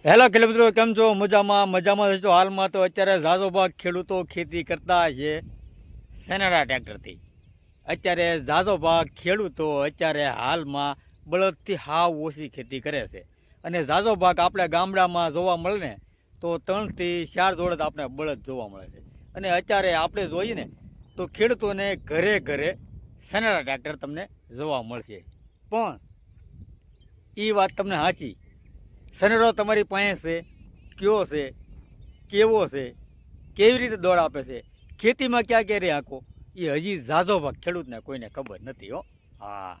Hello ખેડૂત મિત્રો, કેમ છો? મજામાં છો? હાલમાં તો અત્યારે ઝાઝો ભાગ ખેડૂતો ખેતી કરતા છે સનેડા ટ્રેક્ટરથી. અત્યારે ઝાઝો ભાગ ખેડૂતો અત્યારે હાલમાં બળદથી હાવ ઓછી ખેતી કરે છે. અને ઝાઝો ભાગ આપણે ગામડામાં જોવા મળે ને તો 3 થી 4 જોડે આપણે બળદ જોવા મળે છે. અને અત્યારે આપણે જોઈએ ને તો ખેડૂતોને ઘરે ઘરે સનેડા ટ્રેક્ટર તમને જોવા મળશે. પણ એ વાત તમને સાચી, સનેડો તમારી પાસે છે, કયો છે, કેવો છે, કેવી રીતે દોડ આપે છે, ખેતીમાં ક્યાં ક્યારે આંકો, એ હજી ઝાઝો ભાગ ખેડૂતને કોઈને ખબર નથી હો. હા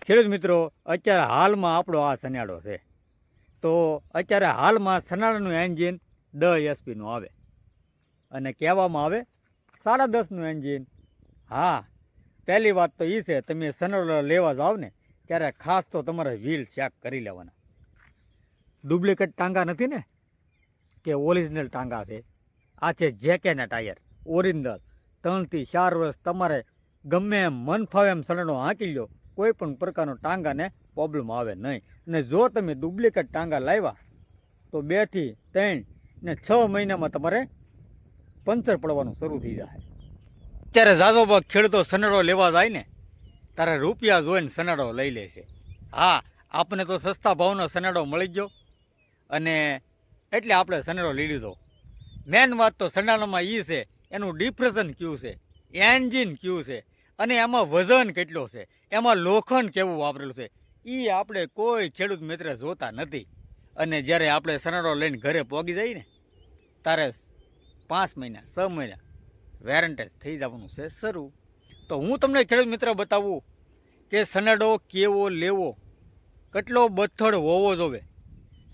ખેડૂત મિત્રો, અત્યારે હાલમાં આપણો આ સનેડો છે તો અત્યારે હાલમાં સનેડાનું એન્જિન 10 એચપીનું આવે અને કહેવામાં આવે 10.5નું એન્જિન. હા, પહેલી વાત તો એ છે, તમે સનેડો લેવા જાઓ ને ત્યારે ખાસ તો તમારે વ્હીલ ચેક કરી લેવાના. ડુપ્લિકેટ ટાંગા નથી ને, કે ઓરિજિનલ ટાંગા છે. આ છે જેકેના ટાયર ઓરિજિનલ. 3 થી 4 વર્ષ તમારે ગમે એમ મન ફાવે એમ સનેડો હાંકી લો, કોઈ પણ પ્રકારનો ટાંગાને પ્રોબ્લેમ આવે નહીં. અને જો તમે ડુપ્લિકેટ ટાંગા લાવ્યા તો 2 થી 3 ને 6 મહિનામાં તમારે પંચર પડવાનું શરૂ થઈ જાય. અત્યારે ઝાઝો ભાગ ખેડૂતો સનેડો લેવા જાય ને તારે રૂપિયા જોઈને સનેડો લઈ લે છે. હા, આપણને તો સસ્તા ભાવનો સનેડો મળી ગયો અને એટલે આપણે સનેડો લઈ લીધો. મેન વાત તો સનેડામાં એ છે, એનું ડિપ્રેશન કયું છે, એન્જિન કયું છે, અને એમાં વજન કેટલો છે, એમાં લોખંડ કેવું વાપરેલું છે, એ આપણે કોઈ ખેડૂત મિત્ર જોતા નથી. અને જ્યારે આપણે સનેડો લઈને ઘરે પહોંચી જઈએ ને તારે 5 મહિના 6 મહિના વેરંટેજ થઈ જવાનું છે શરૂ. તો હું તમને ખેડૂત મિત્ર બતાવું કે સનેડો કેવો લેવો, કેટલો બથડ હોવો જોવે.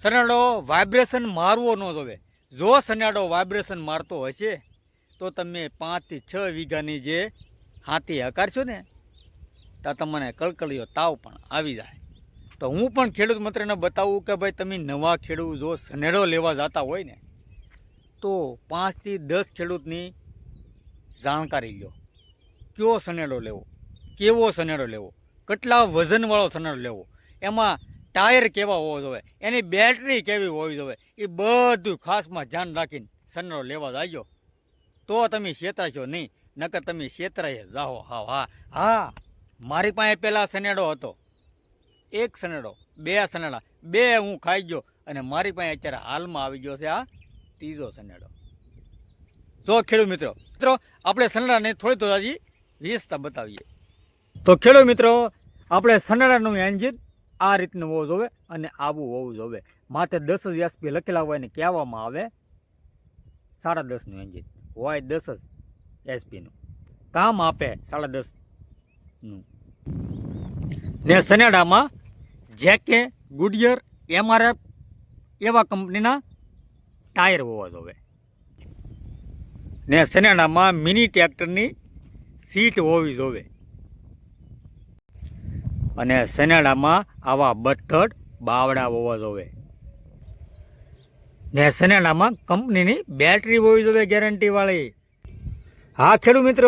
સનેડો વાઇબ્રેશન મારવો ન જોવે. જો સનેડો વાઇબ્રેશન મારતો હશે તો તમે 5 થી 6 વીઘાની જે હાથી હકારશો ને તો તમને કળકળીયો તાવ પણ આવી જાય. તો હું પણ ખેડૂત મિત્રને બતાવું કે ભાઈ તમે નવા ખેડૂત જો સનેડો લેવા જતા હોય ને તો 5 થી 10 ખેડૂતની જાણકારી લો. કયો સનેડો લેવો, કેવો સનેડો લેવો, કેટલા વજનવાળો સનેડો લેવો, એમાં ટાયર કેવા હોવા જોઈએ, એની બેટરી કેવી હોવી જોઈએ, એ બધું ખાસમાં ધ્યાન રાખીને સનેડો લેવા જાજો તો તમે છેતરાશો નહીં. નકર તમે છેતરાઈ જાઓ. હા, મારી પાસે પહેલાં સનેડો હતો, 1 સનેડો, 2 સનેડા, 2 હું ખાઈ ગયો અને મારી પાસે અત્યારે હાલમાં આવી ગયો છે આ 3જો સનેડો. જો ખેડૂત મિત્રો આપણે સનેડાને થોડી તો હજી વિશેષતા બતાવીએ. તો ખેડૂત મિત્રો, આપણે સનેડાનું એન્જિન આ રીતનું હોવું જોઈએ અને આવું હોવું જોઈએ. માત્ર 10 એચપી લખેલા હોય ને કહેવામાં આવે 10.5નું એન્જિન હોય, 10 એચપીનું કામ આપે 10.5નું. ને સનેડામાં જેકે, ગુડિયર, MRF એવા કંપનીના ટાયર હોવા જોઈએ. ને સનેડામાં મિની ટ્રેક્ટરની સીટ હોવી જોઈએ. અને સનેડામાં આવા બથડ બાવડા હોવા જોઈએ. ને સનેડામાં કંપનીની બેટરી હોવી જોઈએ, ગેરંટીવાળી. હા ખેડૂત મિત્ર,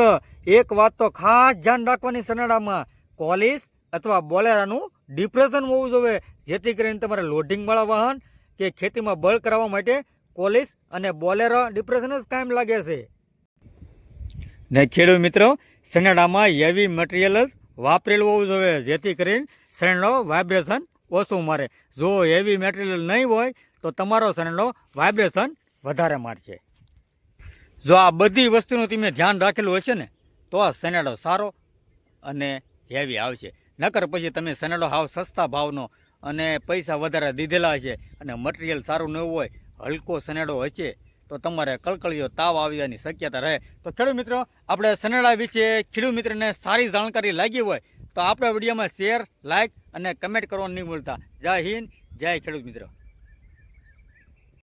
એક વાત તો ખાસ ધ્યાન રાખવાની, સનેડામાં કોલિસ અથવા બોલેરાનું ડિપ્રેશન હોવું જોઈએ, જેથી કરીને તમારે લોડિંગવાળા વાહન કે ખેતીમાં બળ કરાવવા માટે કોલિસ અને બોલેરો ડિપ્રેશન જ કાયમ લાગે છે. ને ખેડૂત મિત્રો, સનેડામાં હેવી મટીરિયલ જ વાપરેલું હોવું જોઈએ, જેથી કરીને સનેડો વાઇબ્રેશન ઓછું મારે. જો હેવી મટીરિયલ નહીં હોય તો તમારો સનેડો વાઇબ્રેશન વધારે મારશે. જો આ બધી વસ્તુનું તમે ધ્યાન રાખેલું હશે ને તો આ સનેડો સારો અને હેવી આવશે. નકર પછી તમે સનેડો હાવ સસ્તા ભાવનો અને પૈસા વધારે દીધેલા હશે અને મટીરિયલ સારું ન હોય, હલકો સનેડો હશે તો તમારે કળકળીયો તાવ આવવાની શક્યતા રહે. તો ખેડૂત મિત્રો, આપણે સનેડા વિશે ખેડૂત મિત્રને સારી જાણકારી લાગી હોય તો આપણે વિડીયોમાં શેર, લાઇક અને કમેન્ટ કરવાનું નહીં ભૂલતા. જય હિન્દ, જય ખેડૂત મિત્રો.